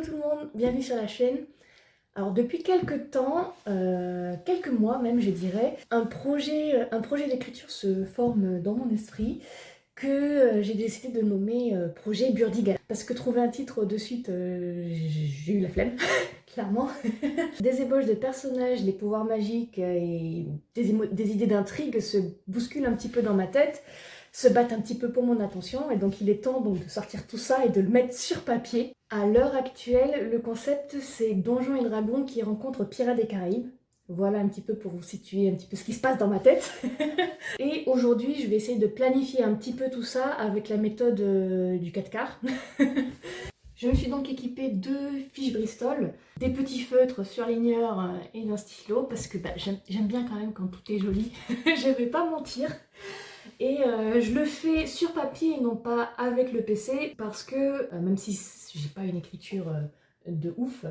Hello tout le monde, bienvenue sur la chaîne. Alors depuis quelques temps, quelques mois même je dirais, un projet d'écriture se forme dans mon esprit que j'ai décidé de nommer projet Burdigala. Parce que trouver un titre de suite, j'ai eu la flemme, clairement. Des ébauches de personnages, des pouvoirs magiques et des idées d'intrigue se bousculent un petit peu dans ma tête, se battent un petit peu pour mon attention, et donc il est temps donc de sortir tout ça et de le mettre sur papier. À l'heure actuelle, le concept c'est Donjons et Dragons qui rencontrent Pirates des Caraïbes. Voilà un petit peu pour vous situer un petit peu ce qui se passe dans ma tête. Et aujourd'hui, je vais essayer de planifier un petit peu tout ça avec la méthode du 4 quarts. Je me suis donc équipée de fiches Bristol, des petits feutres surligneurs et d'un stylo parce que j'aime bien quand même quand tout est joli, je vais pas mentir. Et je le fais sur papier et non pas avec le PC parce que même si j'ai pas une écriture de ouf,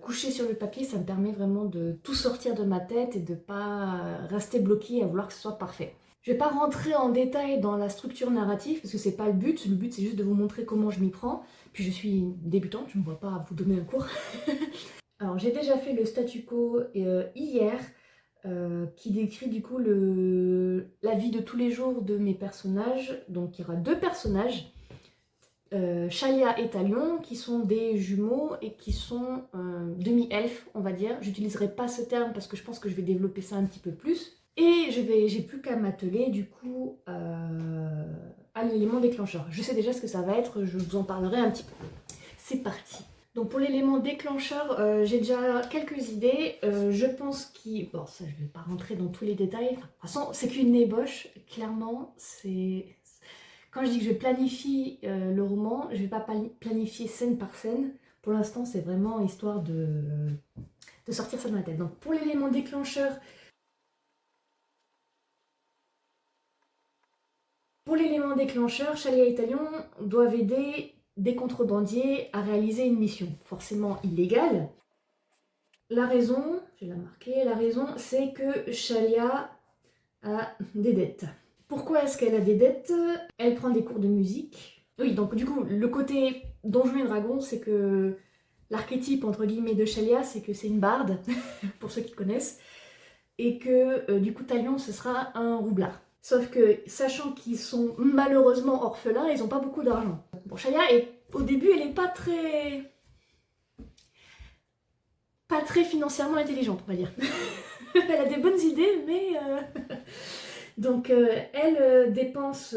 coucher sur le papier ça me permet vraiment de tout sortir de ma tête et de pas rester bloquée à vouloir que ce soit parfait. Je vais pas rentrer en détail dans la structure narrative parce que c'est pas le but c'est juste de vous montrer comment je m'y prends. Puis je suis débutante, je ne vois pas vous donner un cours. Alors j'ai déjà fait le statu quo hier, qui décrit du coup la vie de tous les jours de mes personnages. Donc il y aura deux personnages, Shalia et Talion, qui sont des jumeaux et qui sont demi-elfes, on va dire. J'utiliserai pas ce terme parce que je pense que je vais développer ça un petit peu plus. Et j'ai plus qu'à m'atteler du coup à l'élément déclencheur. Je sais déjà ce que ça va être, je vous en parlerai un petit peu. C'est parti. Donc pour l'élément déclencheur, j'ai déjà quelques idées. Je pense qu'il... Bon, ça je vais pas rentrer dans tous les détails. Enfin, de toute façon, c'est qu'une ébauche. Clairement, c'est... Quand je dis que je planifie le roman, je vais pas planifier scène par scène. Pour l'instant, c'est vraiment histoire de sortir ça de ma tête. Donc pour l'élément déclencheur... Chalia et Talion doivent aider des contrebandiers à réaliser une mission, forcément illégale. La raison, je vais la marquer, la raison c'est que Shalia a des dettes. Pourquoi est-ce qu'elle a des dettes? Elle prend des cours de musique. Oui, donc du coup, le côté Donjons et Dragons, c'est que l'archétype entre guillemets de Shalia, c'est que c'est une barde, pour ceux qui connaissent, et que du coup Talion, ce sera un roublard. Sauf que, sachant qu'ils sont malheureusement orphelins, ils n'ont pas beaucoup d'argent. Bon, Shalia, au début, elle n'est pas très financièrement intelligente, on va dire. Elle a des bonnes idées, mais... Donc, elle dépense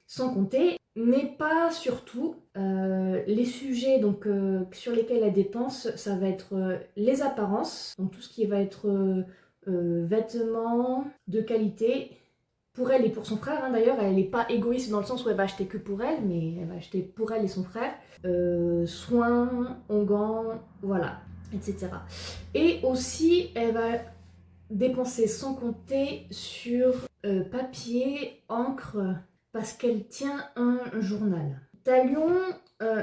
sans compter, mais pas surtout. Les sujets donc, sur lesquels elle dépense, ça va être les apparences, donc tout ce qui va être vêtements de qualité, pour elle et pour son frère, hein, d'ailleurs, elle n'est pas égoïste dans le sens où elle va acheter que pour elle, mais elle va acheter pour elle et son frère. Soins, onguents, voilà, etc. Et aussi, elle va dépenser sans compter sur papier, encre, parce qu'elle tient un journal. Talion,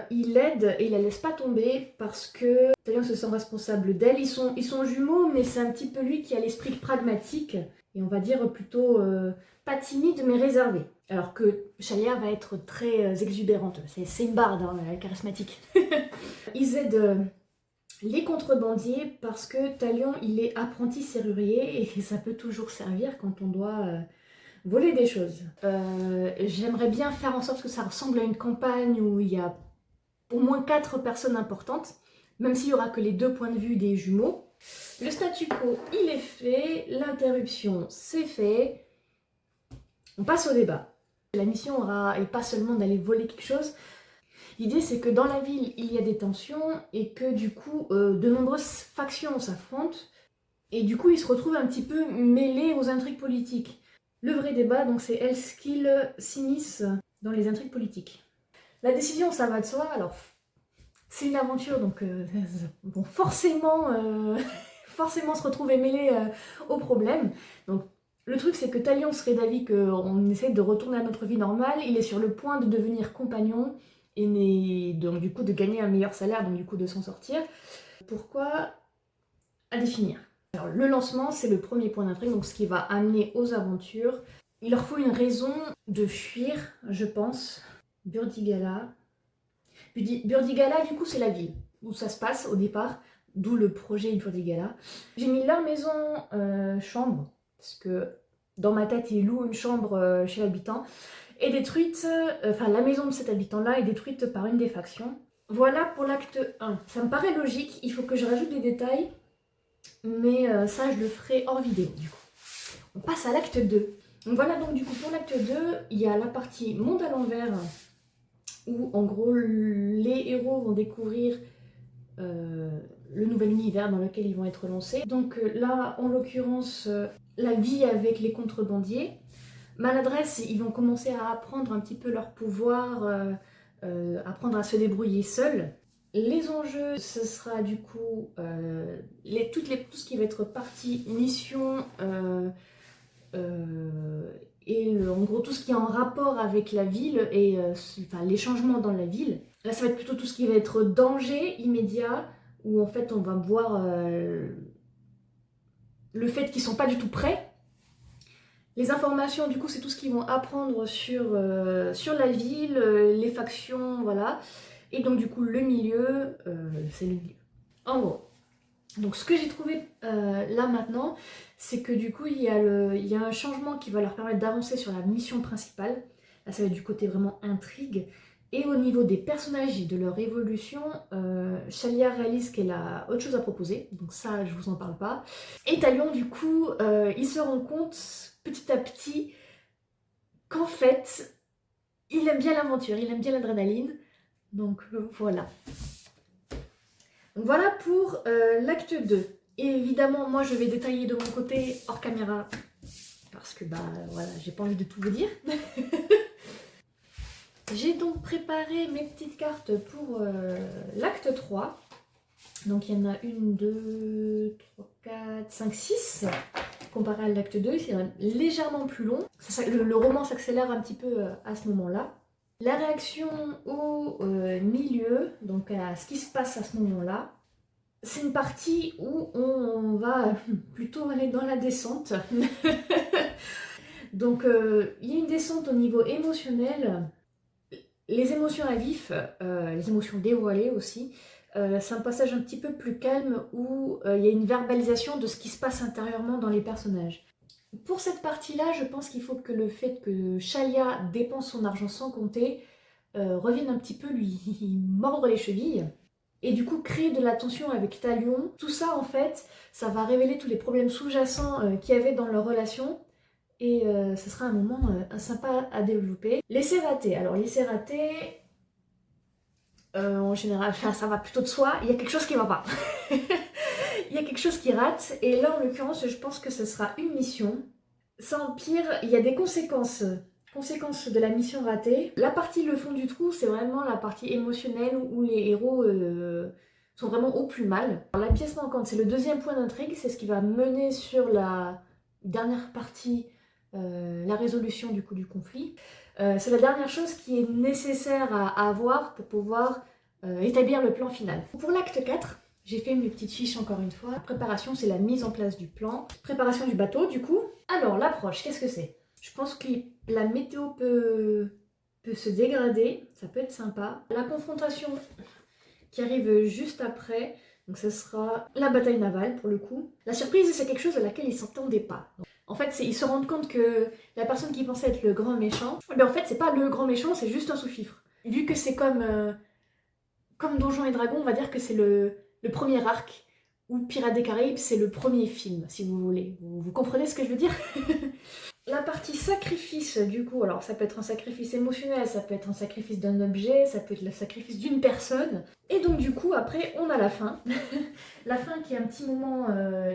il l'aide et il la laisse pas tomber parce que Talion se sent responsable d'elle. Ils sont jumeaux, mais c'est un petit peu lui qui a l'esprit pragmatique et on va dire plutôt pas timide mais réservé. Alors que Shalia va être très exubérante. C'est une barde, hein, elle est charismatique. Ils aident les contrebandiers parce que Talion il est apprenti serrurier et ça peut toujours servir quand on doit voler des choses. J'aimerais bien faire en sorte que ça ressemble à une campagne où il y a au moins 4 personnes importantes, même s'il n'y aura que les 2 points de vue des jumeaux. Le statu quo il est fait, l'interruption c'est fait, on passe au débat. La mission est pas seulement d'aller voler quelque chose. L'idée c'est que dans la ville il y a des tensions et que du coup de nombreuses factions s'affrontent et du coup ils se retrouvent un petit peu mêlés aux intrigues politiques. Le vrai débat donc c'est est-ce qu'ils s'immiscent dans les intrigues politiques. La décision ça va de soi, alors c'est une aventure donc bon, forcément se retrouver mêlés aux problèmes. Donc le truc c'est que Talion serait d'avis qu'on essaie de retourner à notre vie normale, il est sur le point de devenir compagnon et donc du coup de gagner un meilleur salaire, donc du coup de s'en sortir. Pourquoi? À définir. Alors le lancement c'est le premier point d'intrigue, donc ce qui va amener aux aventures. Il leur faut une raison de fuir, je pense. Burdigala. Burdigala du coup c'est la ville. où ça se passe au départ, d'où le projet Une fois des galas. J'ai mis leur maison chambre, parce que dans ma tête, ils louent une chambre chez l'habitant, est détruite, enfin la maison de cet habitant-là est détruite par une des factions. Voilà pour l'acte 1. Ça me paraît logique, il faut que je rajoute des détails, mais ça je le ferai hors vidéo du coup. On passe à l'acte 2. Donc voilà, donc du coup pour l'acte 2, il y a la partie monde à l'envers, où en gros les héros vont découvrir le nouvel univers dans lequel ils vont être lancés. Donc là, en l'occurrence, la vie avec les contrebandiers. Maladresse, ils vont commencer à apprendre un petit peu leur pouvoir, apprendre à se débrouiller seuls. Les enjeux, ce sera du coup tout ce qui va être partie mission et en gros tout ce qui est en rapport avec la ville et enfin, les changements dans la ville. Là, ça va être plutôt tout ce qui va être danger immédiat, où en fait on va voir le fait qu'ils sont pas du tout prêts. Les informations, du coup, c'est tout ce qu'ils vont apprendre sur la ville, les factions, voilà. Et donc, du coup, le milieu, c'est le milieu. En gros. Donc, ce que j'ai trouvé là maintenant, c'est que du coup, il y a un changement qui va leur permettre d'avancer sur la mission principale. Là, ça va être du côté vraiment intrigue. Et au niveau des personnages et de leur évolution, Shalia réalise qu'elle a autre chose à proposer. Donc ça, je vous en parle pas. Et Talion, du coup, il se rend compte petit à petit qu'en fait, il aime bien l'aventure, il aime bien l'adrénaline. Donc voilà. Donc voilà pour l'acte 2. Et évidemment, moi je vais détailler de mon côté hors caméra. Parce que bah voilà, j'ai pas envie de tout vous dire. J'ai donc préparé mes petites cartes pour l'acte 3. Donc il y en a 1, 2, 3, 4, 5, 6. Comparé à l'acte 2, c'est légèrement plus long. Le roman s'accélère un petit peu à ce moment-là. La réaction au milieu, donc à ce qui se passe à ce moment-là, c'est une partie où on va plutôt aller dans la descente. Donc il y a une descente au niveau émotionnel. Les émotions à vif, les émotions dévoilées aussi, c'est un passage un petit peu plus calme où il y a une verbalisation de ce qui se passe intérieurement dans les personnages. Pour cette partie-là, je pense qu'il faut que le fait que Shalia dépense son argent sans compter revienne un petit peu lui mordre les chevilles. Et du coup, créer de la tension avec Talion. Tout ça, en fait, ça va révéler tous les problèmes sous-jacents qu'il y avait dans leur relation. Et ce sera un moment sympa à développer. Laisser rater. Alors, laisser rater, en général, enfin, ça va plutôt de soi. Il y a quelque chose qui va pas. Il y a quelque chose qui rate. Et là, en l'occurrence, je pense que ce sera une mission. Ça empire, il y a des conséquences de la mission ratée. La partie le fond du trou, c'est vraiment la partie émotionnelle où les héros sont vraiment au plus mal. Alors, la pièce manquante, c'est le deuxième point d'intrigue, c'est ce qui va mener sur la dernière partie, la résolution du coup du conflit. C'est la dernière chose qui est nécessaire à avoir pour pouvoir établir le plan final. Pour l'acte 4, j'ai fait mes petites fiches encore une fois. La préparation, c'est la mise en place du plan. Préparation du bateau, du coup. Alors, l'approche, qu'est-ce que c'est? Je pense que la météo peut se dégrader, ça peut être sympa. La confrontation qui arrive juste après, donc ce sera la bataille navale pour le coup. La surprise, c'est quelque chose à laquelle ils ne s'attendaient pas. Donc, en fait, ils se rendent compte que la personne qui pensait être le grand méchant, eh bien, en fait, c'est pas le grand méchant, c'est juste un sous-fifre. Vu que c'est comme Donjons et Dragons, on va dire que c'est le premier arc, ou Pirates des Caraïbes, c'est le premier film, si vous voulez. Vous comprenez ce que je veux dire? La partie sacrifice, du coup, alors ça peut être un sacrifice émotionnel, ça peut être un sacrifice d'un objet, ça peut être le sacrifice d'une personne. Et donc du coup, après, on a la fin. La fin qui est un petit moment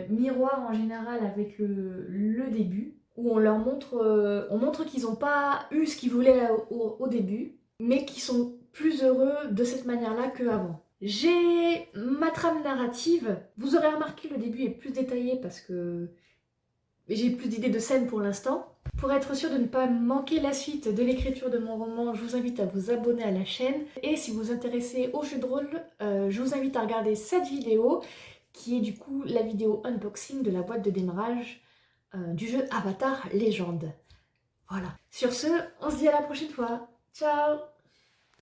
miroir en général avec le début, où on leur montre, on montre qu'ils n'ont pas eu ce qu'ils voulaient au début, mais qu'ils sont plus heureux de cette manière-là qu'avant. J'ai ma trame narrative. Vous aurez remarqué, le début est plus détaillé parce que j'ai plus d'idées de scènes pour l'instant. Pour être sûr de ne pas manquer la suite de l'écriture de mon roman, je vous invite à vous abonner à la chaîne. Et si vous vous intéressez au jeu de rôle, je vous invite à regarder cette vidéo, qui est du coup la vidéo unboxing de la boîte de démarrage du jeu Avatar Légende. Voilà. Sur ce, on se dit à la prochaine fois. Ciao!